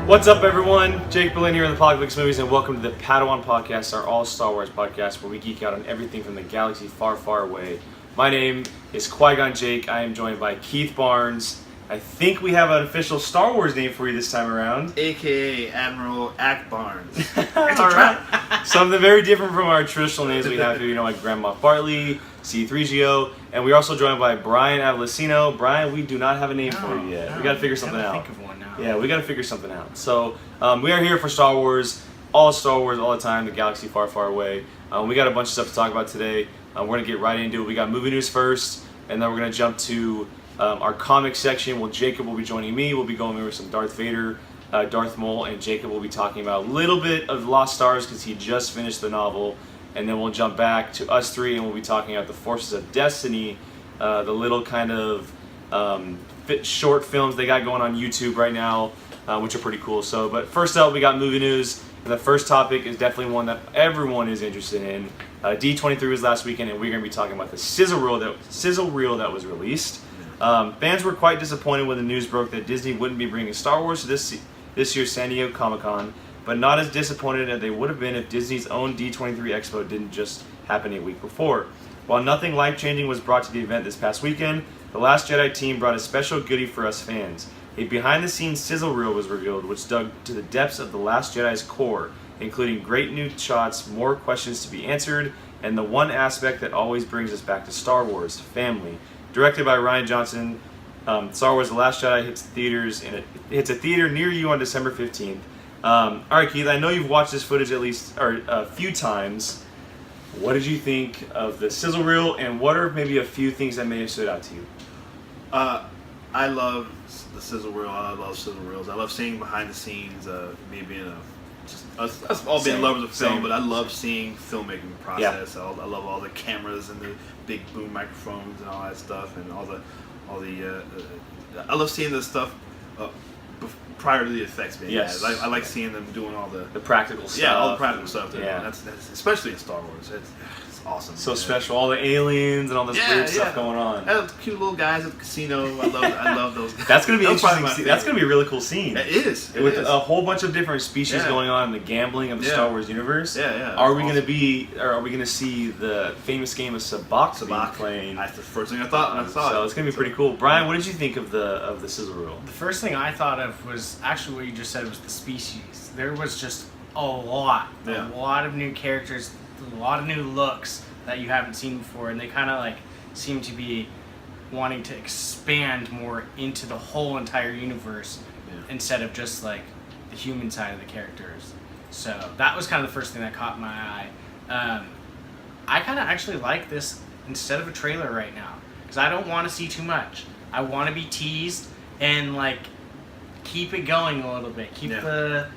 What's up, everyone? Jake Berlin here in the Apocalypse Movies, and welcome to the Padawan Podcast, our all Star Wars podcast, where we geek out on everything from the galaxy far, far away. My name is Qui-Gon Jake. I am joined by Keith Barnes. I think we have an official Star Wars name for you this time around. AKA Admiral Ack Barnes. Alright. Something very different from our traditional names we have here, like Grand Moff Bartley, C-3GO, and we're also joined by Brian Avolicino. Brian, we do not have a name for you yet. We got to figure something out. Think of one now. Yeah, we got to figure something out. So, we are here for Star Wars all the time, the galaxy far, far away. We got a bunch of stuff to talk about today. We're going to get right into it. We got movie news first, and then we're going to jump to our comic section. Well, Jacob will be joining me. We'll be going over some Darth Vader, Darth Maul, and Jacob will be talking about a little bit of Lost Stars because he just finished the novel. And then we'll jump back to us three, and we'll be talking about the Forces of Destiny, the little kind of short films they got going on YouTube right now, which are pretty cool. So, but first up, we got movie news. And the first topic is definitely one that everyone is interested in. D23 was last weekend, and we're going to be talking about the Sizzle reel that was released. Fans were quite disappointed when the news broke that Disney wouldn't be bringing Star Wars to this year's San Diego Comic-Con, but not as disappointed as they would have been if Disney's own D23 Expo didn't just happen a week before. While nothing life-changing was brought to the event this past weekend, the LAST JEDI team brought a special goodie for us fans. A behind-the-scenes sizzle reel was revealed, which dug to the depths of the LAST JEDI's core, including great new shots, more questions to be answered, and the one aspect that always brings us back to Star Wars, family. Directed by Rian Johnson, Star Wars The Last Jedi hits a theater near you on December 15th. Alright, Keith, I know you've watched this footage at least a few times. What did you think of the sizzle reel, and what are maybe a few things that may have stood out to you? I love the sizzle reel. I love sizzle reels. I love seeing behind the scenes. Me being us all being lovers of film, but I love seeing filmmaking process. Yeah. I love all the cameras and the big boom microphones and all that stuff, and all the. I love seeing this stuff prior to the effects being added. I like seeing them doing all the practical stuff. Yeah, all the practical stuff. Yeah, that's especially in Star Wars. It's awesome. So special. All the aliens and all this weird stuff going on. And cute little guys at the casino. I love those guys. That's gonna be interesting. That's gonna be a really cool scene. It is. With a whole bunch of different species going on in the gambling of the Star Wars universe. Yeah. Are we gonna see the famous game of Sabacc being playing? That's the first thing I thought when I saw it. So it's gonna be pretty cool. Brian, what did you think of the sizzle reel? The first thing I thought of was actually what you just said was the species. There was just a lot of new characters, a lot of new looks that you haven't seen before, and they kind of seem to be wanting to expand more into the whole entire universe instead of just the human side of the characters. So that was kind of the first thing that caught my eye. I kind of actually like this instead of a trailer right now because I don't want to see too much. I want to be teased and keep it going a little bit, keep the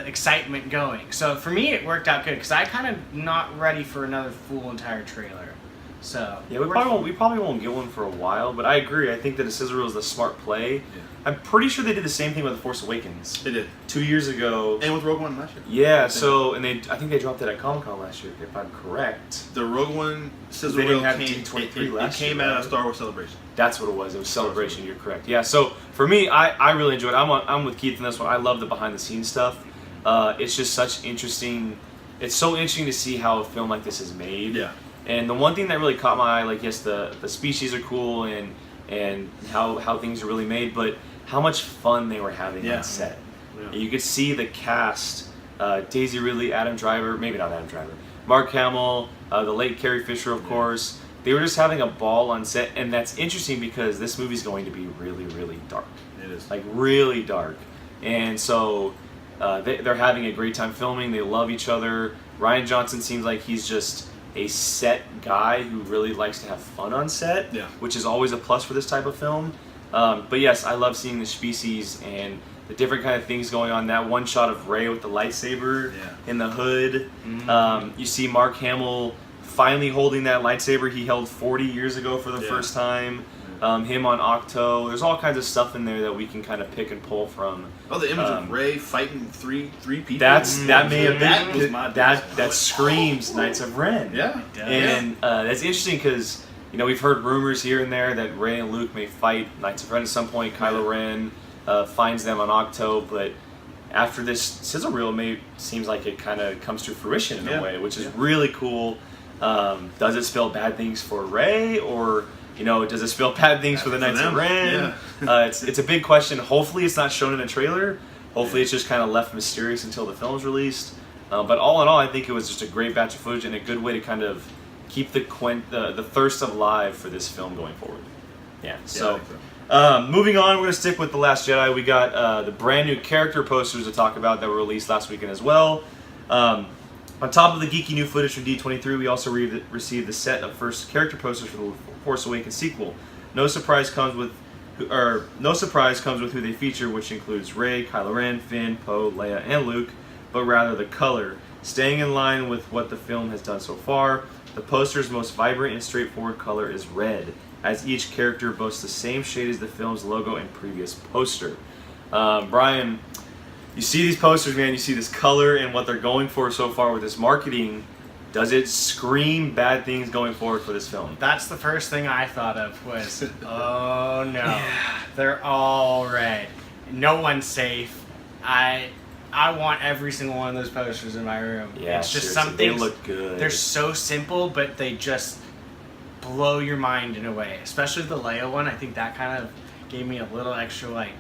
excitement going. So for me, it worked out good because I kind of not ready for another full entire trailer. So yeah, we probably won't get one for a while, but I agree. I think that a sizzle reel is the smart play. Yeah. I'm pretty sure they did the same thing with The Force Awakens. They did 2 years ago, and with Rogue One last year. Yeah, I think they dropped it at Comic-Con last year, if I'm correct. The Rogue One sizzle reel came out of Star Wars Celebration. That's what it was. It was Celebration. You're correct. Yeah. So for me, I really enjoyed it. I'm with Keith in this one. I love the behind the scenes stuff. It's just such interesting. It's so interesting to see how a film like this is made. Yeah. And the one thing that really caught my eye, yes, the species are cool and how things are really made, but how much fun they were having on set. Yeah. You could see the cast, Daisy Ridley, Mark Hamill, the late Carrie Fisher, of course. They were just having a ball on set, and that's interesting because this movie's going to be really, really dark. It is. Really dark. And so they're having a great time filming. They love each other. Rian Johnson seems like he's just a set guy who really likes to have fun on set, which is always a plus for this type of film. But yes, I love seeing the species and the different kind of things going on. That one shot of Rey with the lightsaber in the hood. You see Mark Hamill finally holding that lightsaber he held 40 years ago for the first time. Him on Octo. There's all kinds of stuff in there that we can kind of pick and pull from. Oh, the image of Rey fighting three people. That may have been that screams Knights of Ren. Yeah. And that's interesting because we've heard rumors here and there that Rey and Luke may fight Knights of Ren at some point. Kylo Ren finds them on Octo, but after this sizzle reel, seems like it kind of comes to fruition in a way, which is really cool. Does it spell bad things for Rey, or does it spell bad things for the Knights of Ren? It's a big question. Hopefully, it's not shown in a trailer. Hopefully, it's just kind of left mysterious until the film's released. But all in all, I think it was just a great batch of footage and a good way to kind of keep the thirst alive for this film going forward. Yeah. So, moving on, we're going to stick with The Last Jedi. We got the brand new character posters to talk about that were released last weekend as well. On top of the geeky new footage from D23, we also received the set of first character posters for the Force Awakens sequel. No surprise comes with who they feature, which includes Rey, Kylo Ren, Finn, Poe, Leia, and Luke, but rather the color. Staying in line with what the film has done so far, the poster's most vibrant and straightforward color is red, as each character boasts the same shade as the film's logo and previous poster. Brian, you see these posters, man, you see this color and what they're going for so far with this marketing. Does it scream bad things going forward for this film? That's the first thing I thought of was, oh no, they're all red. No one's safe. I want every single one of those posters in my room. Yeah, it's just seriously, something. they look good. They're so simple, but they just blow your mind in a way. Especially the Leia one. I think that kind of gave me a little extra like.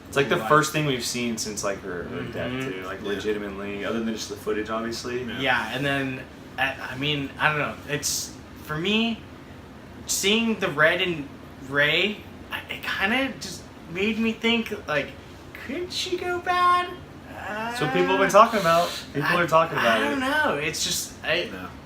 It's like the first thing we've seen since like her death too, like legitimately, other than just the footage, obviously. Yeah, and then I mean, I don't know. It's for me, seeing the red in Rey, it kind of just made me think like, could she go bad? That's what people have been talking about. People are talking about it. I don't know. It's just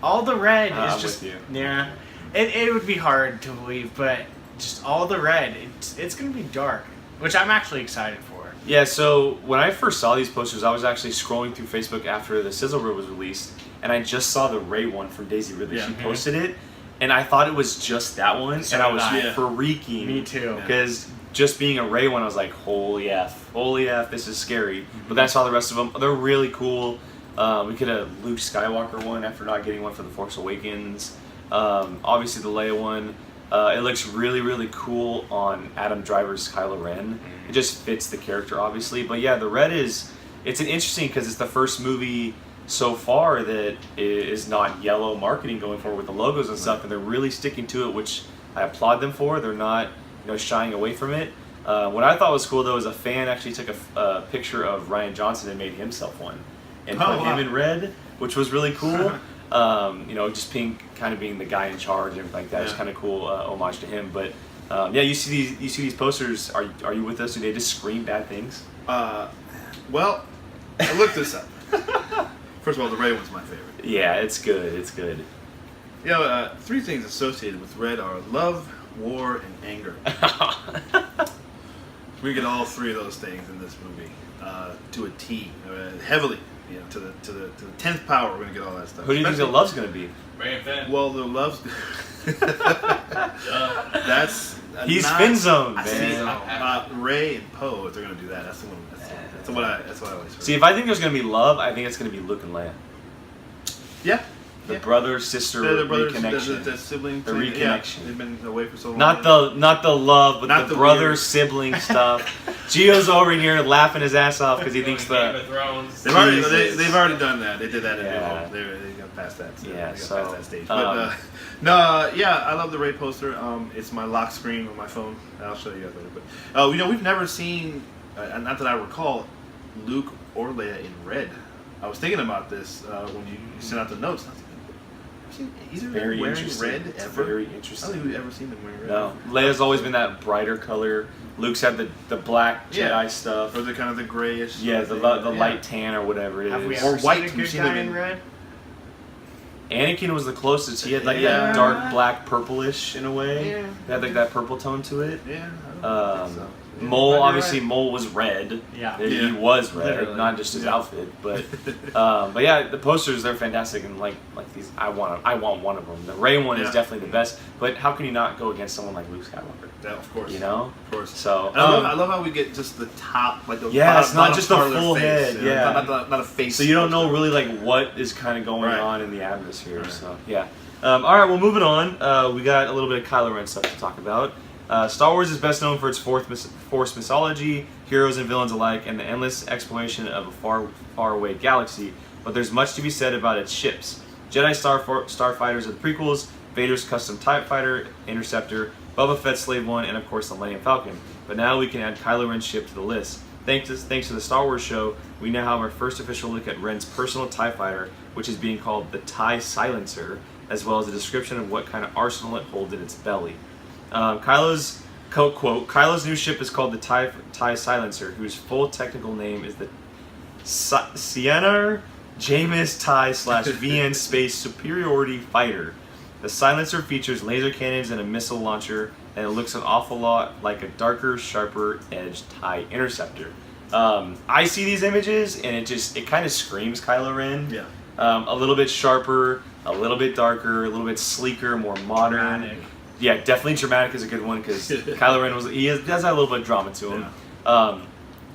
all the red is I'm just with you. yeah. It would be hard to believe, but just all the red. It's gonna be dark, which I'm actually excited for. Yeah. So when I first saw these posters, I was actually scrolling through Facebook after the Sizzle reel was released, and I just saw the Rey one from Daisy Ridley. She posted it, and I thought it was just that one, and I was freaking. Me too. Because just being a Rey one, I was like, holy F, this is scary. But then I saw the rest of them. They're really cool. We could have Luke Skywalker one after not getting one for The Force Awakens. Obviously the Leia one. It looks really, really cool on Adam Driver's Kylo Ren. It just fits the character, obviously. But yeah, the red it's an interesting because it's the first movie so far that is not yellow marketing going forward with the logos and stuff, and they're really sticking to it, which I applaud them for. They're not shying away from it. What I thought was cool though is a fan actually took a picture of Rian Johnson and made himself one and put him in red, which was really cool. Just kind of being the guy in charge and everything like that. It's kind of cool homage to him. But you see these posters. Are you with us? Do they just scream bad things? Well, I looked this up. First of all, the Rey one's my favorite. Yeah, it's good. It's good. Three things associated with red are love, war, and anger. We get all three of those things in this movie to a T, heavily. To the 10th power, we're gonna get all that stuff. Who do you think the love's gonna be? Rey and Finn. Well, the love's. He's Finn zone, man. Rey and Poe, if they're gonna do that, that's the one. That's what I always heard. See, if I think there's gonna be love, I think it's gonna be Luke and Leia. Yeah. The brother-sister reconnection. The sibling the thing. reconnection. Yeah, they've been away for so long. Not the love, but Not the the brother-sibling stuff. Gio's over here laughing his ass off because he thinks Game of Thrones. They've already done that. They did that in New Hope. They got past that. So they got past that stage. But I love the Rey poster. It's my lock screen on my phone. I'll show you guys later. But we've never seen, not that I recall, Luke or Leia in red. I was thinking about this when you sent out the notes. Either very wearing interesting. red it's ever? Very I don't interesting. think we've ever seen them wearing red. No, Leia's always been that brighter color. Luke's had the black Jedi stuff. Or the kind of the grayish. Yeah, the light tan or whatever it is. Have we Or ever white. seen a good guy in red? Anakin was the closest. He had like that dark black purplish in a way. Yeah. He had like that purple tone to it. Yeah. I don't think so. Mole, You're obviously, right. Mole was red. Yeah. He was red, Literally. not just his outfit. But yeah, the posters, they're fantastic, and like these, I want one of them. The Rey one is definitely the best. But how can you not go against someone like Luke Skywalker? Yeah, of course. Of course. So and I love how we get just the top, like the it's not bottom just the part of their full face, head. Yeah, not a face. So you don't know really like what is kind of going on in the atmosphere. Right. So yeah. All right, well, moving on. We got a little bit of Kylo Ren stuff to talk about. Star Wars is best known for its Force mythology, heroes and villains alike, and the endless exploration of a far, far away galaxy. But there's much to be said about its ships. Jedi Starfighters are the prequels, Vader's custom TIE Fighter, Interceptor, Boba Fett's Slave One, and of course the Millennium Falcon. But now we can add Kylo Ren's ship to the list. Thanks to the Star Wars show, we now have our first official look at Ren's personal TIE Fighter, which is being called the TIE Silencer, as well as a description of what kind of arsenal it holds in its belly. Kylo's new ship is called the TIE Silencer, whose full technical name is the Sienna Jameis TIE/VN Space Superiority Fighter. The Silencer features laser cannons and a missile launcher, and it looks an awful lot like a darker, sharper edged TIE Interceptor. I see these images, and it kind of screams Kylo Ren. Yeah. A little bit sharper, a little bit darker, a little bit sleeker, more modern. Dramatic. Yeah, definitely dramatic is a good one because Kylo Ren does have a little bit of drama to him. Yeah.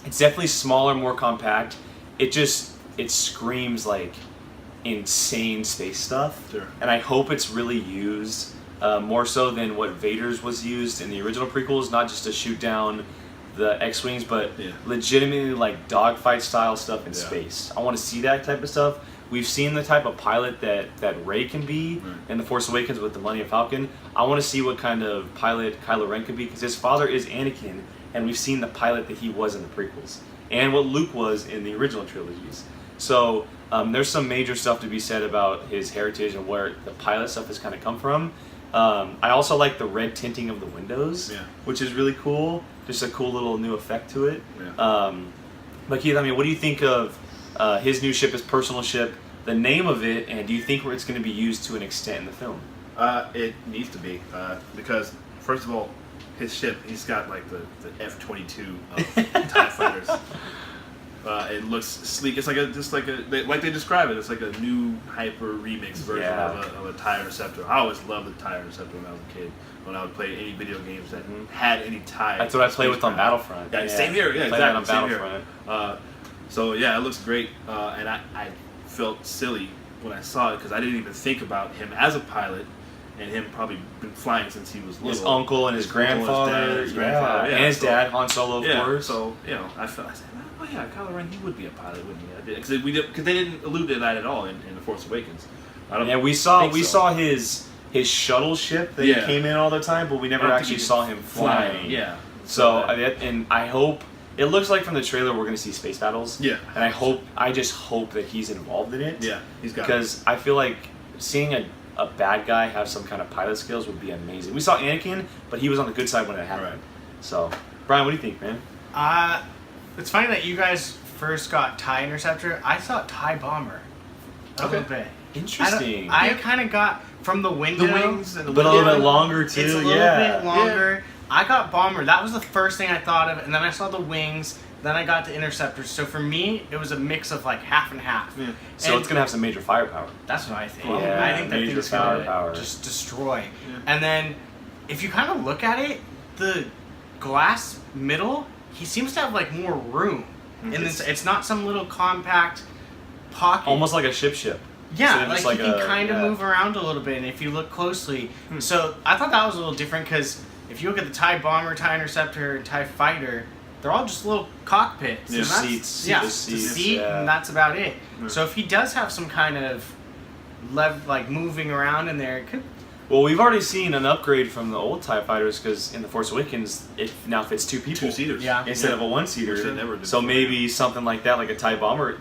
It's definitely smaller, more compact. It screams like insane space stuff. Sure. And I hope it's really used more so than what Vader's was used in the original prequels, not just to shoot down the X-Wings, but legitimately like dogfight style stuff in space. I want to see that type of stuff. We've seen the type of pilot that Rey can be in The Force Awakens with the Millennium Falcon. I want to see what kind of pilot Kylo Ren could be, because his father is Anakin, and we've seen the pilot that he was in the prequels, and what Luke was in the original trilogies. So there's some major stuff to be said about his heritage and where the pilot stuff has kind of come from. I also like the red tinting of the windows, which is really cool. Just a cool little new effect to it. But Keith, I mean, what do you think of his new ship, his personal ship, the name of it, and do you think it's going to be used to an extent in the film? It needs to be, because first of all, his ship, he's got like the F-22 of TIE fighters. It looks sleek. It's like like they describe it. It's like a new hyper remix version of a TIE Interceptor. I always loved the TIE Interceptor when I was a kid. When I would play any video games that had any TIE. That's what I play with on Battlefront. Yeah, same here. Yeah, exactly. On Battlefront. So yeah, it looks great, and I felt silly when I saw it because I didn't even think about him as a pilot, and him probably been flying since he was little. His uncle and his grandfather, and his dad, Han Solo, of course. So I said, oh yeah, Kylo Ren, he would be a pilot, wouldn't he? Because they didn't allude to that at all in The Force Awakens. We saw his shuttle ship that he came in all the time, but we never actually saw him flying. Yeah. So I hope. It looks like from the trailer we're going to see space battles. Yeah. And I just hope that he's involved in it. Yeah, he's got it. Because I feel like seeing a bad guy have some kind of pilot skills would be amazing. We saw Anakin, but he was on the good side when it happened. Right. So, Brian, what do you think, man? It's funny that you guys first got TIE Interceptor. I thought TIE Bomber a little bit. Interesting. I kind of got from the window. The wings and but a little bit longer, too. It's a little bit longer. Yeah. I got Bomber. That was the first thing I thought of, and then I saw the wings. Then I got the Interceptors. So for me, it was a mix of like half and half. Yeah. So it's gonna have some major firepower. That's what I think. Yeah, I think that thing's gonna just destroy. Yeah. And then, if you kind of look at it, the glass middle, he seems to have like more room. And it's not some little compact pocket. Almost like a ship. Yeah, so like he can kind of move around a little bit, and if you look closely. So I thought that was a little different because if you look at the TIE Bomber, TIE Interceptor, and TIE Fighter, they're all just little cockpits. Yeah, seats. Yeah, the seat, and that's about it. Yeah. So if he does have some kind of moving around in there, it could. Well, we've already seen an upgrade from the old TIE Fighters because in The Force Awakens, it now fits 2 people. 2-seaters. Yeah. Instead of a 1-seater. So maybe something like that, like a TIE Bomber,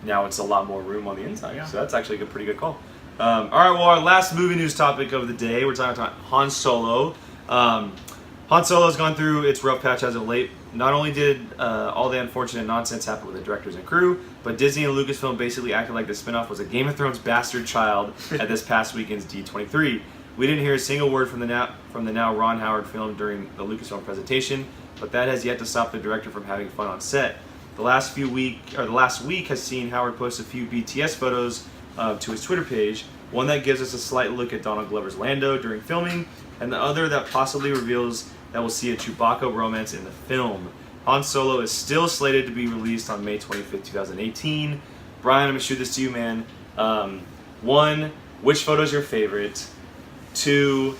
now it's a lot more room on the inside. Yeah. So that's actually a pretty good call. All right, well, our last movie news topic of the day, we're talking about Han Solo. Han Solo's gone through its rough patch as of late. Not only did all the unfortunate nonsense happen with the directors and crew, but Disney and Lucasfilm basically acted like the spinoff was a Game of Thrones bastard child at this past weekend's D23. We didn't hear a single word from the now Ron Howard film during the Lucasfilm presentation, but that has yet to stop the director from having fun on set. The last week has seen Howard post a few BTS photos to his Twitter page. One that gives us a slight look at Donald Glover's Lando during filming, and the other that possibly reveals that we'll see a Chewbacca romance in the film. Han Solo is still slated to be released on May 25th, 2018. Brian, I'm going to shoot this to you, man. 1, which photo is your favorite? 2,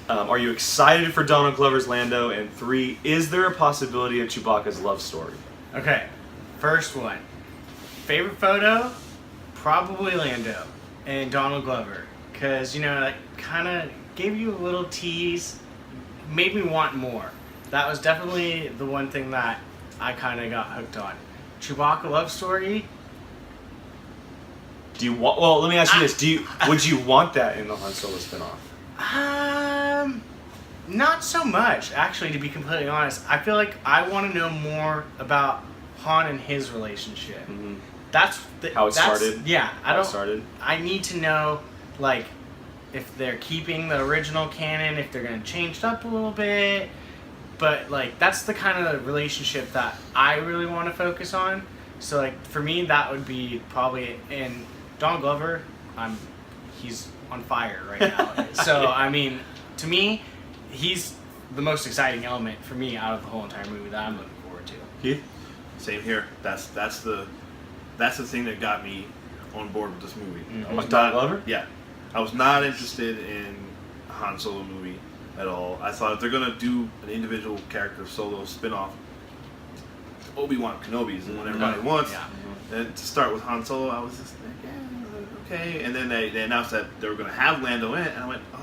Are you excited for Donald Glover's Lando? And 3, is there a possibility of Chewbacca's love story? Okay, first one. Favorite photo? Probably Lando and Donald Glover. Because, that kind of gave you a little tease, made me want more. That was definitely the one thing that I kind of got hooked on. Chewbacca love story? Do you want? Well, let me ask you this: would you want that in the Han Solo spinoff? Not so much. Actually, to be completely honest, I feel like I want to know more about Han and his relationship. Mm-hmm. How it started. Yeah, It started. I need to know, like, if they're keeping the original canon, if they're gonna change it up a little bit. But like, that's the kind of relationship that I really want to focus on. So like, for me, that would be probably in Donald Glover. He's on fire right now. So I mean, to me, he's the most exciting element for me out of the whole entire movie that I'm looking forward to. Keith? Same here. That's the thing that got me on board with this movie. Mm-hmm. Was Donald Glover? Yeah, I was not interested in a Han Solo movie at all. I thought if they're gonna do an individual character Solo spinoff, Obi-Wan Kenobi is the one everybody wants. Yeah. And to start with Han Solo, I was just like, yeah, okay. And then they announced that they were gonna have Lando in it, and I went, oh,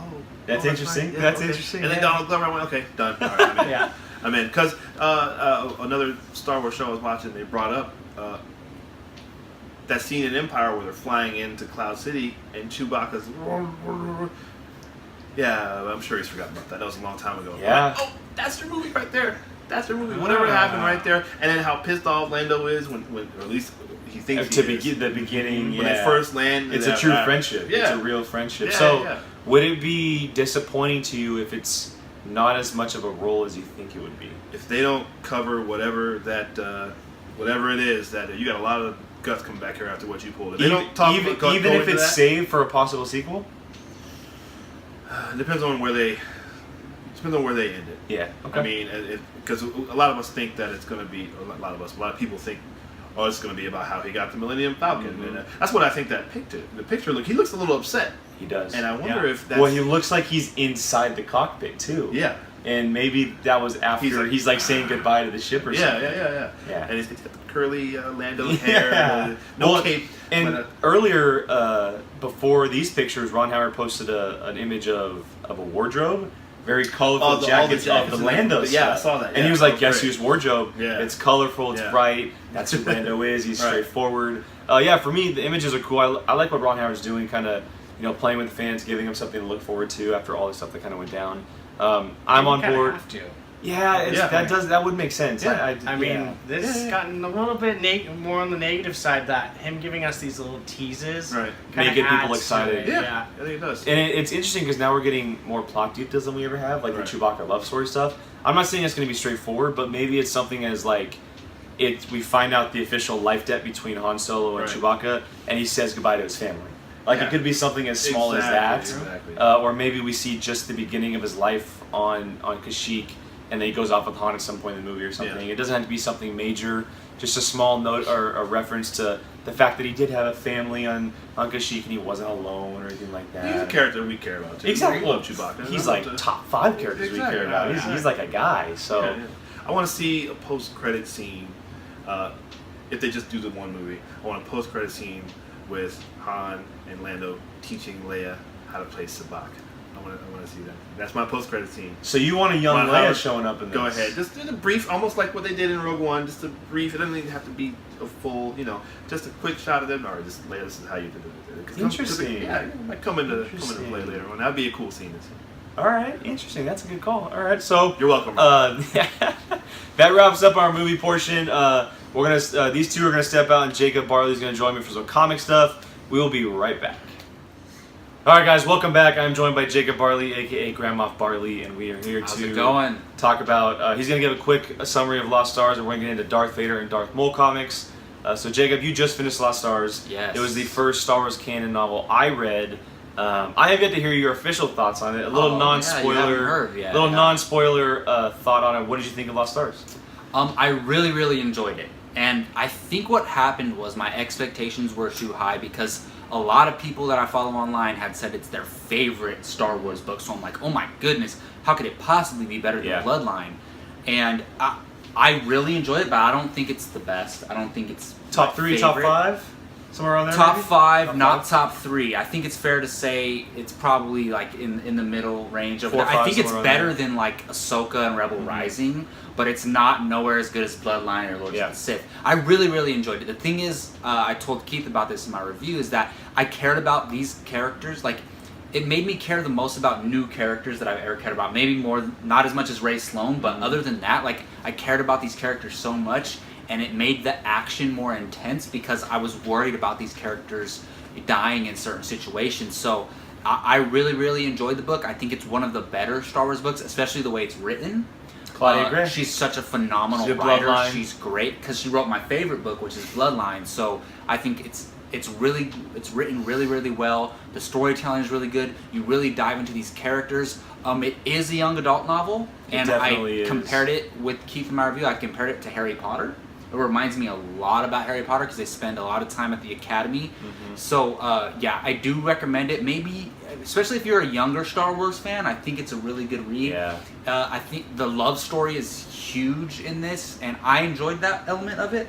that's interesting. Yeah, that's okay. interesting. And then Donald Glover, I went, okay, done. All right, I'm in. Yeah. I'm in. Because another Star Wars show I was watching, they brought up that scene in Empire where they're flying into Cloud City and Chewbacca's. Yeah, I'm sure he's forgotten about that. That was a long time ago. Yeah. Like, oh, that's their movie right there. That's their movie. Whatever happened right there. And then how pissed off Lando is when or at least he thinks To he is. begin the beginning, When they first land. it's a true friendship. Yeah. It's a real friendship. Yeah, So, yeah. would it be disappointing to you if it's not as much of a role as you think it would be? If they don't cover whatever it is, that you got a lot of guts coming back here after what you pulled. If they don't talk even go if into it's that, saved for a possible sequel? it depends on where they end it. Yeah. Okay. I mean, because a lot of us think that it's going to be, or a lot of people think, oh, it's going to be about how he got the Millennium Falcon, Mm-hmm. and that's what I think that picture. The picture he looks a little upset, he does. and I wonder if that's well, he looks like he's inside the cockpit too. yeah. And maybe that was after he's like saying goodbye to the ship or something. Yeah. And he's got the curly Lando Yeah. hair, no cape. And earlier, before these pictures, Ron Howard posted an image of a wardrobe, very colorful jackets of the Lando stuff. Yeah, I saw that. And he was like, "Guess whose wardrobe? Yeah. It's colorful, it's bright. That's who Lando is. He's Right. straightforward." Yeah, for me, the images are cool. I like what Ron Howard's doing, kind of, playing with the fans, giving them something to look forward to after all the stuff that kind of went down. I'm on board. Have to. Yeah, that would make sense. Yeah. I mean, this has gotten a little bit more on the negative side, that him giving us these little teases Right. kinda May get people adds to excited. it, Yeah, I think it does. And it's interesting because now we're getting more plot details than we ever have, like Right. the Chewbacca love story stuff. I'm not saying it's going to be straightforward, but maybe it's something as like we find out the official life debt between Han Solo and Right. Chewbacca, and he says goodbye to his family. Like, it could be something as small as that, Exactly. or maybe we see just the beginning of his life on Kashyyyk, and then he goes off with Han at some point in the movie or something. Yeah. It doesn't have to be something major, just a small note or a reference to the fact that he did have a family on Kashyyyk and he wasn't alone or anything like that. He's a character we care about too. Exactly. We love Chewbacca. He's like top 5 characters we care about. Yeah. He's like a guy. So Yeah. I want to see a post-credit scene. If they just do the one movie, I want a post-credit scene with Han and Lando teaching Leia how to play Sabacc. I want to see that. That's my post-credit scene. So you want a young Ron Leia Howard, showing up in this? Go ahead. Just a brief, almost like what they did in Rogue One. Just a brief. It doesn't even have to be a full, just a quick shot of them, or just Leia, this is how you did it. Interesting. Yeah, it might come into play later on. That'd be a cool scene to see. All right, interesting. That's a good call. All right, so You're welcome. that wraps up our movie portion. We're gonna these two are gonna step out, and Jacob Barley's gonna join me for some comic stuff. We will be right back. All right, guys, welcome back. I'm joined by Jacob Barley, aka Grandma Barley, and we are here How's to it going? talk about. He's gonna give a quick summary of Lost Stars, and we're gonna get into Darth Vader and Darth Maul comics. So, Jacob, you just finished Lost Stars. Yes. It was the first Star Wars canon novel I read. I have yet to hear your official thoughts on it. A little non-spoiler, you haven't heard yet. non-spoiler thought on it. What did you think of Lost Stars? I really enjoyed it, and I think what happened was my expectations were too high because a lot of people that I follow online had said it's their favorite Star Wars book. So I'm like, oh my goodness, how could it possibly be better than Bloodline? And I really enjoyed it, but I don't think it's the best. I don't think it's top 3, top 5, somewhere around there. Top maybe? 5, top not 5? top 3. I think it's fair to say it's probably like in the middle range of. 4 or 5, I think it's somewhere around better there. than like Ahsoka and Rebel Rising, but it's not nowhere as good as Bloodline or Lords of the Sith. I really, really enjoyed it. The thing is, I told Keith about this in my review, is that I cared about these characters. Like, it made me care the most about new characters that I've ever cared about. Maybe more, not as much as Rey Sloane, but other than that, like, I cared about these characters so much, and it made the action more intense because I was worried about these characters dying in certain situations. So I really, really enjoyed the book. I think it's one of the better Star Wars books, especially the way it's written. Claudia Gray. She's such a phenomenal She's a writer. Bloodline. She's great because she wrote my favorite book, which is Bloodline. So I think it's written really, really well. The storytelling is really good. You really dive into these characters. It is a young adult novel, and I compared it with Keith in my review. I compared it to Harry Potter. It reminds me a lot about Harry Potter because they spend a lot of time at the academy. So yeah, I do recommend it. Maybe, especially if you're a younger Star Wars fan, I think it's a really good read. Yeah. I think the love story is huge in this, and I enjoyed that element of it.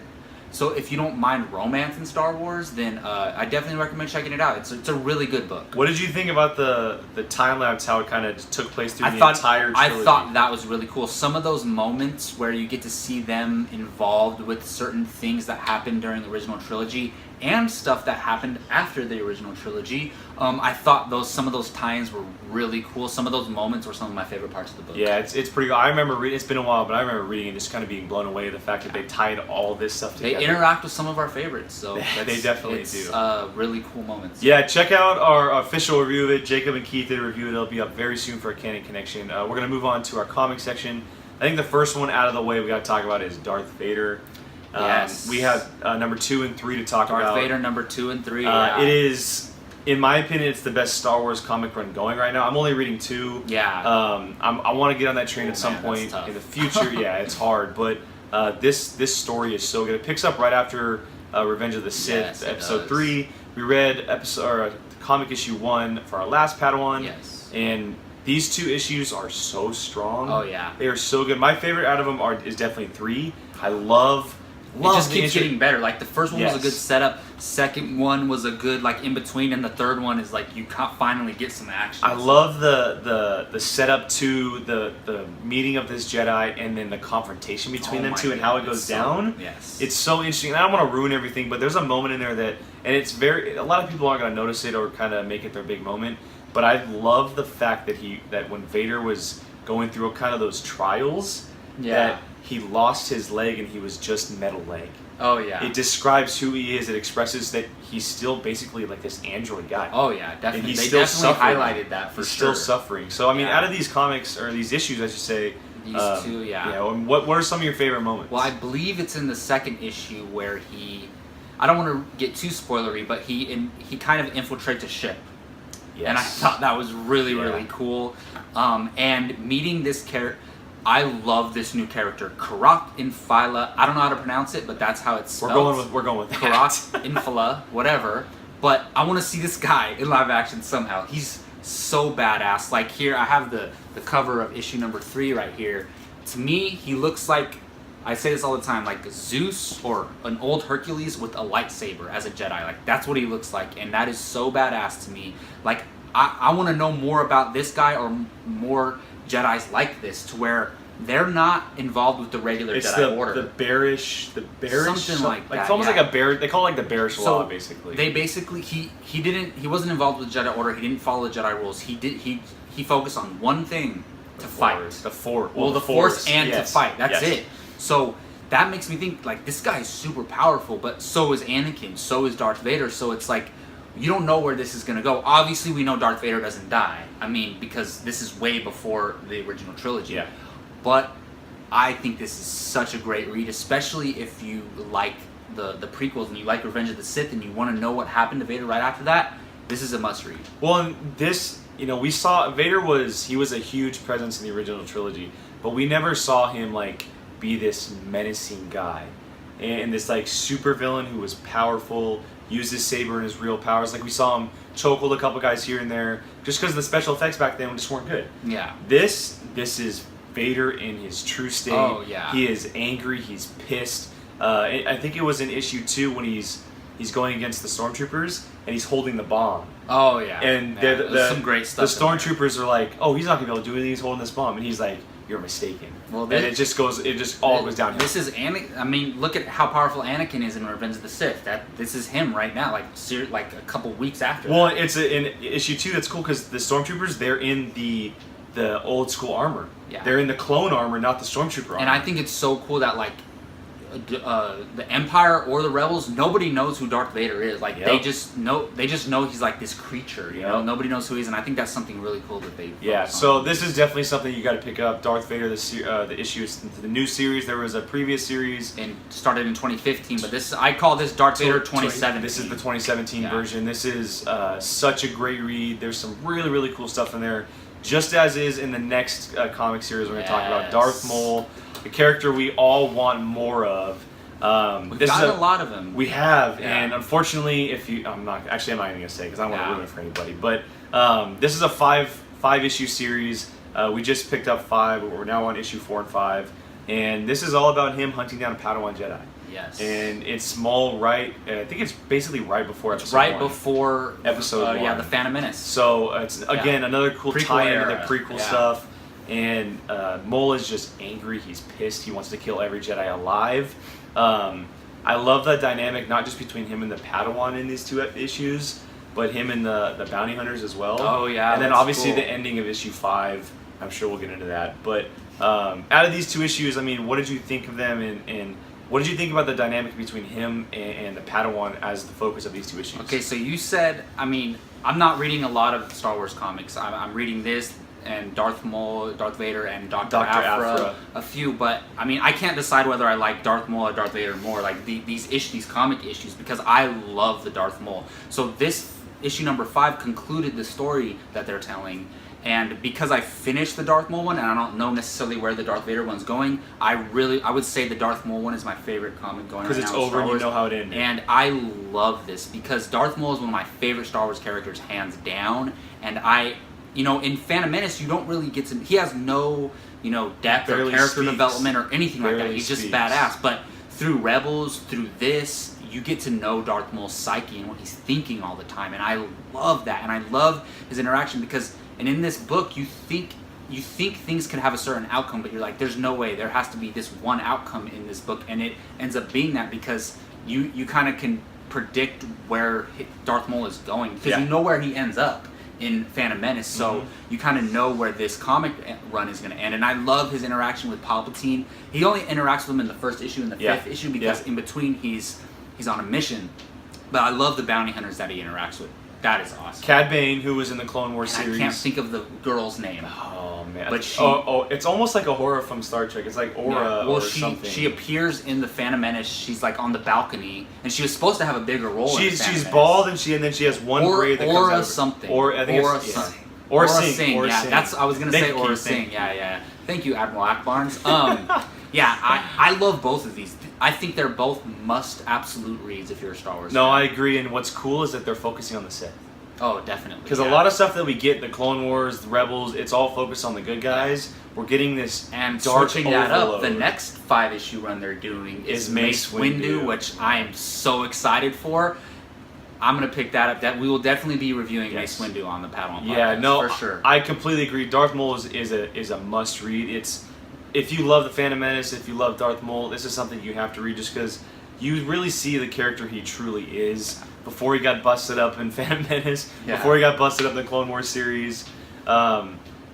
So if you don't mind romance in Star Wars, then I definitely recommend checking it out. It's a really good book. What did you think about the time lapse? How it kind of took place through the entire trilogy? I thought that was really cool. Some of those moments where you get to see them involved with certain things that happened during the original trilogy and stuff that happened after the original trilogy. I thought some of those tie-ins were really cool. Some of those moments were some of my favorite parts of the book. Yeah, it's pretty cool. I remember reading. It's been a while, but I remember reading and just kind of being blown away at the fact that they tied all this stuff together. They interact with some of our favorites, so they definitely do. Really cool moments. Yeah, check out our official review of it. Jacob and Keith did a review. It'll be up very soon for a Canon Connection. We're gonna move on to our comic section. I think the first one out of the way we got to talk about is Darth Vader. Yes. We have number 2 and 3 to talk about. Darth Vader number 2 and 3. It is, in my opinion, it's the best Star Wars comic run going right now. I'm only reading 2. Yeah. I want to get on that train at some point in the future. Yeah, it's hard, but this story is so good. It picks up right after Revenge of the Sith, episode 3. We read comic issue 1 for our last Padawan. Yes. And these 2 issues are so strong. Oh yeah. They are so good. My favorite out of them is definitely 3. I love it just keeps getting better. Like the first one was a good setup, second one was a good like in between, and the third one is like you finally get some action. I love the setup to the meeting of this Jedi and then the confrontation between them two and how it goes down. Yes, it's so interesting. And I don't want to ruin everything, but there's a moment in there that, and it's a lot of people aren't going to notice it or kind of make it their big moment. But I love the fact that when Vader was going through kind of those trials, that he lost his leg and he was just metal leg. Oh yeah. It describes who he is. It expresses that he's still basically like this android guy. Oh yeah, definitely. And he's they still definitely suffering. highlighted that for he's sure. Still suffering. So I mean, out of these comics or these issues, I should say, these 2, what are some of your favorite moments? Well, I believe it's in the second issue where I don't want to get too spoilery, but he kind of infiltrates a ship. Yes. And I thought that was really, really cool. And meeting this character, I love this new character, Karak Infila. I don't know how to pronounce it, but that's how it's spelled. We're going with Karak Infila, whatever. But I want to see this guy in live action somehow. He's so badass. Like here, I have the cover of issue number 3 right here. To me, he looks like, I say this all the time, like Zeus or an old Hercules with a lightsaber as a Jedi. Like that's what he looks like, and that is so badass to me. Like I want to know more about this guy or more Jedis like this, to where they're not involved with the regular Jedi Order. The bearish, something like that. It's almost like a bear. They call it like the bearish law, basically. They basically he wasn't involved with the Jedi Order. He didn't follow the Jedi rules. He focused on one thing: to fight. The Force. Well, the Force and to fight. That's it. So that makes me think like this guy is super powerful, but so is Anakin, so is Darth Vader. So it's like you don't know where this is gonna go. Obviously, we know Darth Vader doesn't die. I mean, because this is way before the original trilogy. Yeah. But I think this is such a great read, especially if you like the prequels and you like Revenge of the Sith and you want to know what happened to Vader right after that. This is a must read. Well, and this, we saw Vader was a huge presence in the original trilogy, but we never saw him like be this menacing guy and this like super villain who was powerful. use his saber and his real powers. Like we saw him chokehold a couple guys here and there, just because the special effects back then just weren't good. Yeah. This is Vader in his true state. Oh, yeah. He is angry. He's pissed. I think it was in issue 2 when he's going against the stormtroopers and he's holding the bomb. Oh yeah. And there's some great stuff. The stormtroopers are like, "Oh, he's not gonna be able to do anything. He's holding this bomb," and he's like, "You're mistaken." Well, and it just all goes downhill. This is I mean, look at how powerful Anakin is in Revenge of the Sith. This is him right now, like a couple weeks after. Well, that. it's in issue 2. That's cool because the stormtroopers, they're in the old school armor. Yeah. They're in the clone armor, not the stormtrooper armor. And I think it's so cool that like the Empire or the Rebels, nobody knows who Darth Vader is. Like they just know he's like this creature. You know, nobody knows who he is, and I think that's something really cool that they. Yeah. So this is definitely something you got to pick up. Darth Vader, the issue, the new series. There was a previous series and started in 2015, but I call this Darth Vader 2017. This is the 2017 version. This is such a great read. There's some really, really cool stuff in there. Just as is in the next comic series we're going to talk about, Darth Maul, the character we all want more of. We've gotten a lot of them. We have, and unfortunately, I'm not even going to say because I don't want to ruin it for anybody. But this is a five issue series. We just picked up 5, but we're now on issue 4 and 5, and this is all about him hunting down a Padawan Jedi. Yes. And it's Maul I think it's basically right before episode 1. Before episode 1. Yeah, the Phantom Menace. So it's again another cool tie into the prequel stuff. And Maul is just angry. He's pissed. He wants to kill every Jedi alive. I love that dynamic, not just between him and the Padawan in these 2 issues, but him and the bounty hunters as well. Oh yeah. And then obviously the ending of issue 5. I'm sure we'll get into that. But out of these 2 issues, I mean, what did you think of them? And what did you think about the dynamic between him and the Padawan as the focus of these 2 issues? Okay, so you said, I mean, I'm not reading a lot of Star Wars comics. I'm reading this and Darth Maul, Darth Vader, and Dr. Aphra, a few, but I mean, I can't decide whether I like Darth Maul or Darth Vader more, like these comic issues, because I love the Darth Maul. So this issue number 5 concluded the story that they're telling. And because I finished the Darth Maul one, and I don't know necessarily where the Darth Vader one's going, I would say the Darth Maul one is my favorite comic going right now. Because it's over and you know how it ended. And I love this because Darth Maul is one of my favorite Star Wars characters, hands down. And in Phantom Menace, you don't really get to... He has no, depth or character development or anything like that. He's just badass. But through Rebels, through this, you get to know Darth Maul's psyche and what he's thinking all the time. And I love that. And I love his interaction because... And in this book, you think things can have a certain outcome, but you're like, there's no way. There has to be this one outcome in this book, and it ends up being that because you kind of can predict where Darth Maul is going because you know where he ends up in Phantom Menace. So you kind of know where this comic run is going to end. And I love his interaction with Palpatine. He only interacts with him in the first issue and the 5th issue because in between he's on a mission. But I love the bounty hunters that he interacts with. That is awesome. Cad Bane, who was in the Clone Wars series. I can't think of the girl's name. Oh man! But it's almost like Ahura from Star Trek. It's like Aura or something. She appears in the Phantom Menace. She's like on the balcony, and she was supposed to have a bigger role. She's bald, and then she has one braid that comes out. Aura something. Or I think Aura something. Aura Singh. Yeah, Singh. that's I was gonna say Aura Singh. Yeah. Thank you, Admiral Akbarns. I love both of these. I think they're both absolute reads if you're a Star Wars fan. I agree. And what's cool is that they're focusing on the Sith. Oh, definitely. Because a lot of stuff that we get, the Clone Wars, the Rebels, it's all focused on the good guys. We're getting this and dark switching that up. The next 5-issue run they're doing is Mace Windu, which I am so excited for. I'm gonna pick that up. That we will definitely be reviewing Mace Windu on the Padawan Podcast, for sure. I completely agree. Darth Maul is a must read. It's if you love the Phantom Menace, if you love Darth Maul, this is something you have to read just because you really see the character he truly is. Before he got busted up in Phantom Menace, before he got busted up in the Clone Wars series, the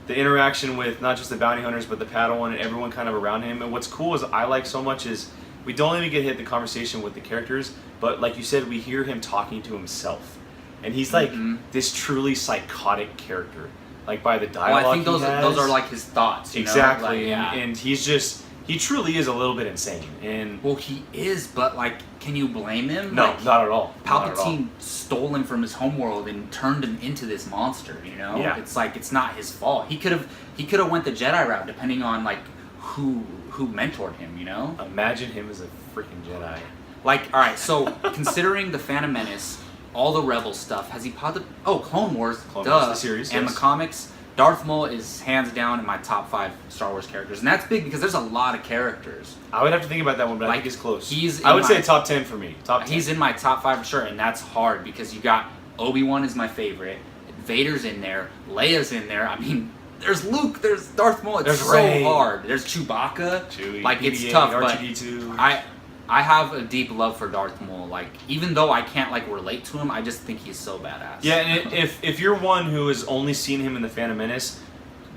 interaction with not just the bounty hunters but the Padawan and everyone kind of around him. And what's cool is I like so much is we don't even get hit the conversation with the characters, but like you said, we hear him talking to himself, and he's like this truly psychotic character, like by the dialogue. Well, I think those are like his thoughts. Exactly, and he's just. He truly is a little bit insane, and he is, but like, can you blame him? No, not at all. Palpatine stole him from his homeworld and turned him into this monster. Yeah. It's like it's not his fault. He could have went the Jedi route, depending on like who mentored him. Imagine him as a freaking Jedi. Like, all right, so considering the Phantom Menace, all the Rebel stuff, has he popped up? Oh, Clone Wars, Clone duh. Wars, the series, and yes. the comics. Darth Maul is hands down in my top 5 Star Wars characters, and that's big because there's a lot of characters. I would have to think about that one, but I Like, think it's close. he's I would in say my- top 10 for me. Top 10. He's in my top 5 for sure, and that's hard because you got Obi-Wan is my favorite, Vader's in there, Leia's in there. I mean, there's Luke, there's Darth Maul. It's There's so Rey. hard. There's Chewbacca. Chewie, Like, it's BB-8, tough, but R2-D2. I have a deep love for Darth Maul. Like, even though I can't like relate to him, I just think he's so badass. Yeah, and if you're one who has only seen him in the Phantom Menace,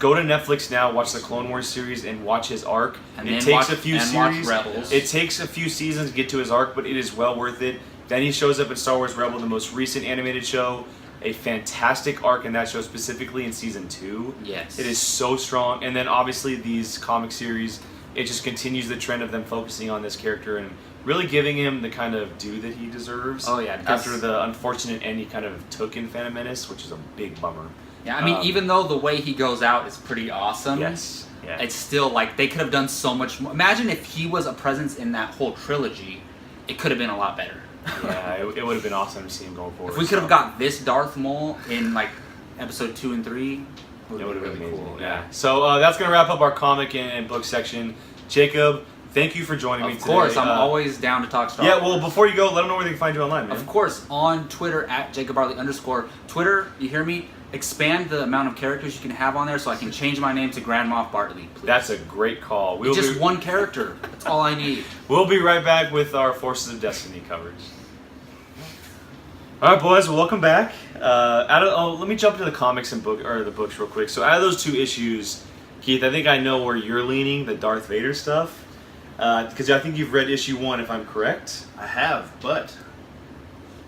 go to Netflix now, watch the Clone Wars series, and watch his arc. And it then takes watch, a few and series. watch Rebels. It takes a few seasons to get to his arc, but it is well worth it. Then he shows up in Star Wars Rebel, the most recent animated show. A fantastic arc in that show, specifically in season 2. Yes. It is so strong. And then obviously these comic series, it just continues the trend of them focusing on this character and really giving him the kind of due that he deserves. Oh, yeah, because- After the unfortunate end he kind of took in Phantom Menace, which is a big bummer. Yeah, I mean, even though the way he goes out is pretty awesome. Yes. Yeah. It's still like they could have done so much more. Imagine if he was a presence in that whole trilogy, it could have been a lot better. Yeah, it would have been awesome to see him going forward. If we could have got this Darth Maul in like episode 2 and 3, it would have been really amazing. cool. Yeah. So that's gonna wrap up our comic and book section. Jacob, thank you for joining me Of today. course, I'm always down to talk Star Yeah. Wars. Well, before you go, let them know where they can find you online, man. Of course, on Twitter at @JacobBarley_. Twitter, you hear me? Expand the amount of characters you can have on there so I can change my name to Grand Moff Bartley, please. That's a great call. It's just one character. That's all I need. We'll be right back with our Forces of Destiny coverage. All right, boys. Well, welcome back. Let me jump into the comics and the books real quick. So, out of those 2 issues, Keith, I think I know where you're leaning, the Darth Vader stuff, because I think you've read issue 1, if I'm correct. I have, but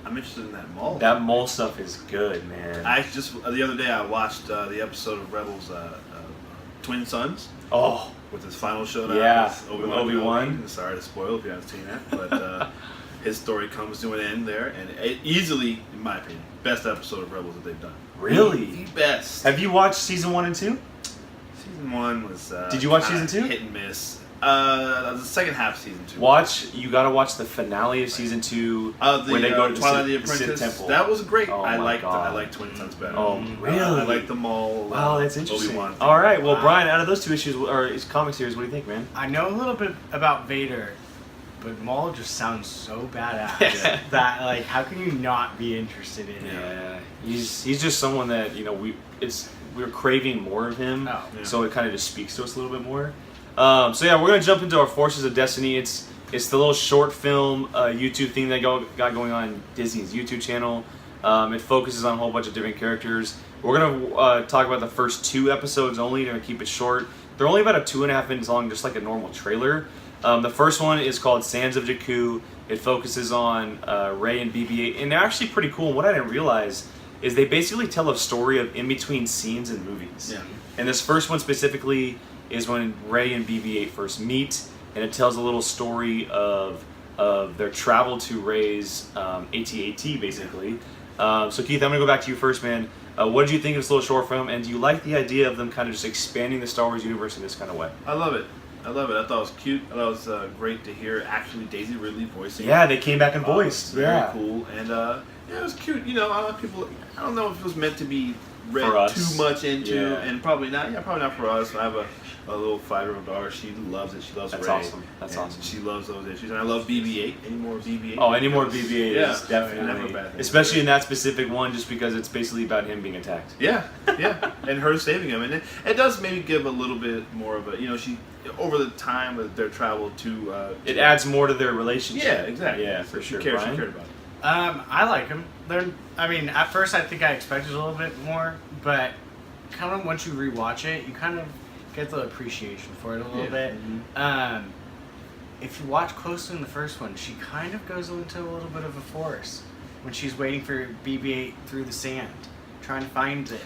I'm interested in that Maul. That Maul stuff is good, man. I just the other day I watched the episode of Rebels, Twin Sons, Oh, with his final showdown. Yeah, with with Obi-Wan. Sorry to spoil if you haven't seen that, but his story comes to an end there, and it easily, in my opinion, best episode of Rebels that they've done. really? The best. Have you watched season 1 and 2? Season 1 was. Did you watch kinda season 2? Hit and miss. The second half of season 2. You gotta watch the finale of season 2 The when they go to Twilight the of the Sith Apprentice. Temple. That was great. Oh I my liked God. Twin Sons better. Oh, really? I like the Maul. Wow, that's interesting. Obi-Wan thing. All right, well, Wow. Brian, out of those 2 issues or comic series, what do you think, man? I know a little bit about Vader, but Maul just sounds so badass that like, how can you not be interested in him? Yeah, he's just someone that we're craving more of him, Oh. Yeah. so it kind of just speaks to us a little bit more. So yeah, we're gonna jump into our Forces of Destiny. It's the little short film YouTube thing that got going on Disney's YouTube channel. It focuses on a whole bunch of different characters. We're gonna talk about the first 2 episodes only. We're gonna keep it short. They're only about 2.5 minutes long, just like a normal trailer. The first one is called Sands of Jakku. It focuses on Rey and BB-8, and they're actually pretty cool. And what I didn't realize is they basically tell a story of in between scenes in movies. Yeah. And this first one specifically is when Rey and BB-8 first meet, and it tells a little story of their travel to Rey's AT-AT, basically. So Keith, I'm gonna go back to you first, man. What did you think of this little short film, and do you like the idea of them kind of just expanding the Star Wars universe in this kind of way? I love it. I thought it was cute. I thought it was great to hear actually Daisy Ridley voicing. Yeah, they came back and voiced. Very cool. And yeah, it was cute. You know, a lot of people. I don't know if it was meant to be read For us. too much into, Yeah. and probably not. Yeah, probably not for us. I have a little 5-year-old daughter. She loves it. She loves That's Rey. awesome. That's and awesome. She loves those issues. And I love BB-8. Any more BB-8? Oh, any more BB-8 Yeah, is never a definitely, bad thing. especially in that specific one, just because it's basically about him being attacked. Yeah, yeah, and her saving him, and it does maybe give a little bit more of a, you know, she over the time of their travel to. It adds more to their relationship. Yeah, exactly. Yeah, So for she sure. cared Brian? about it. I like them. I mean, at first I think I expected a little bit more, but kind of once you rewatch it, you kind of get the appreciation for it a little bit. Mm-hmm. If you watch closely in the first one, she kind of goes into a little bit of a force when she's waiting for BB-8 through the sand, trying to find it.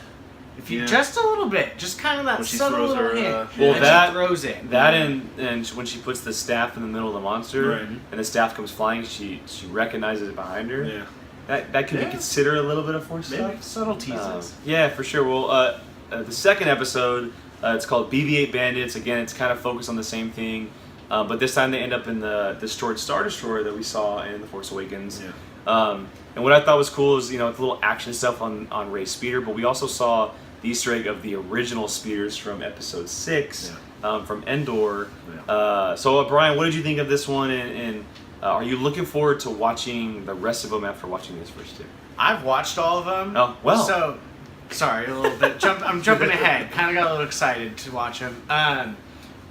If you just a little bit, just kind of that When she subtle throws little her, hint. Well, and that- she throws it. That and when she puts the staff in the middle of the monster, Right. and the staff comes flying, she recognizes it behind her. Yeah. That could be Yeah. considered a little bit of force Maybe. stuff. Subtle teases. Yeah, for sure. Well, the second episode, it's called BB-8 Bandits. Again, it's kind of focused on the same thing. But this time they end up in the destroyed Star Destroyer that we saw in The Force Awakens. Yeah. And what I thought was cool is, the little action stuff on Rey's speeder, but we also saw the Easter egg of the original speeders from Episode 6, from Endor. Yeah. So Brian, what did you think of this one, and are you looking forward to watching the rest of them after watching these first two? I've watched all of them. Oh, well. So, sorry, a little bit. I'm jumping ahead. Kind of got a little excited to watch them.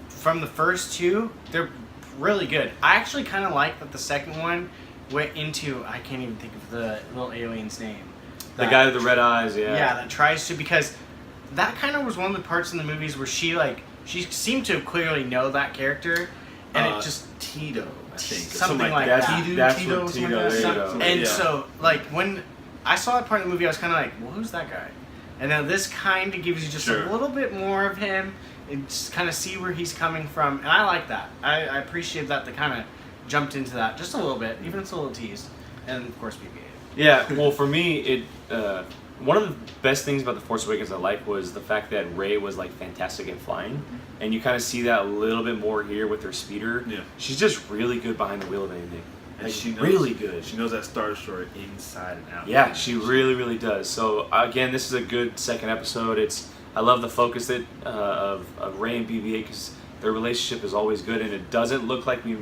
From the first two, they're really good. I actually kind of like that the second one went into, I can't even think of the little alien's name. The guy with the red eyes, yeah. Yeah, that tries to, because that kind of was one of the parts in the movies where she seemed to clearly know that character, and it just Tito, I think. something like That's that. Tito, something Tito, like there you that. go. And so, when I saw that part of the movie, I was kind of like, well, who's that guy? And now this kind of gives you just a little bit more of him, and just kind of see where he's coming from. And I like that. I appreciate that they kind of jumped into that just a little bit, even if it's a little tease. And of course, BB-8. Yeah, well, for me, one of the best things about The Force Awakens I like was the fact that Rey was fantastic at flying, and you kind of see that a little bit more here with her speeder. Yeah. She's just really good behind the wheel of anything. And she knows, really good. She knows that Star Destroyer inside and out. Yeah, she really, really does. So again, this is a good second episode. I love the focus of Rey and BB-8, because their relationship is always good, and it doesn't look like we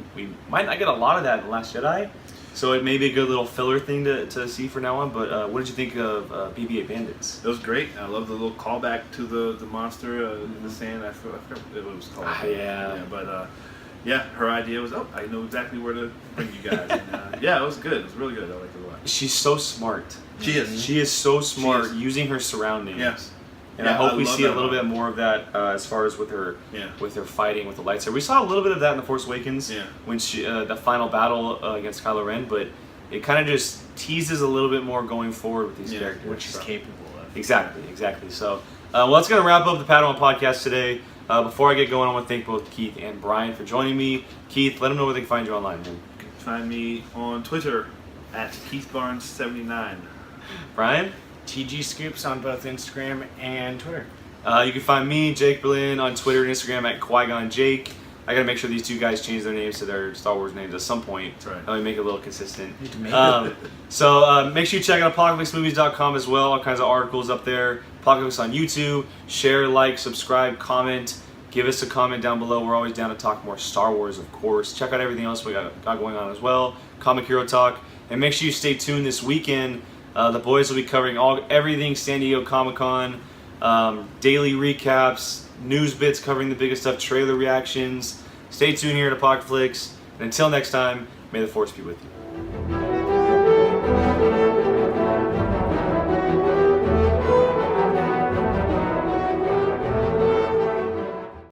might not get a lot of that in The Last Jedi. So it may be a good little filler thing to see from now on. But what did you think of BB-8 Bandits? It was great. I love the little callback to the monster in the sand. I forgot what it was called. Yeah. But her idea was, I know exactly where to bring you guys. And, it was good. It was really good. I liked it a lot. She's so smart. She is. She is so smart using her surroundings. Yes. And I hope we see a little bit more of that as far as with her fighting with the lightsaber. We saw a little bit of that in The Force Awakens when she the final battle against Kylo Ren, but it kind of just teases a little bit more going forward with these characters. Which she's capable of. Exactly. So, that's going to wrap up the Padawan Podcast today. Before I get going, I want to thank both Keith and Brian for joining me. Keith, let them know where they can find you online, man. You can find me on Twitter at KeithBarnes79. Brian? TG Scoops on both Instagram and Twitter. You can find me, Jake Berlin, on Twitter and Instagram at Qui-Gon Jake. I gotta make sure these two guys change their names to their Star Wars names at some point. That's right. Let me make it a little consistent. So make sure you check out apocalypsemovies.com as well. All kinds of articles up there. Apocalypse on YouTube. Share, like, subscribe, comment. Give us a comment down below. We're always down to talk more Star Wars, of course. Check out everything else we got going on as well. Comic Hero Talk. And make sure you stay tuned this weekend. The boys will be covering everything San Diego Comic-Con, daily recaps, news bits covering the biggest stuff, trailer reactions. Stay tuned here at Apocalypse. And until next time, may the Force be with you.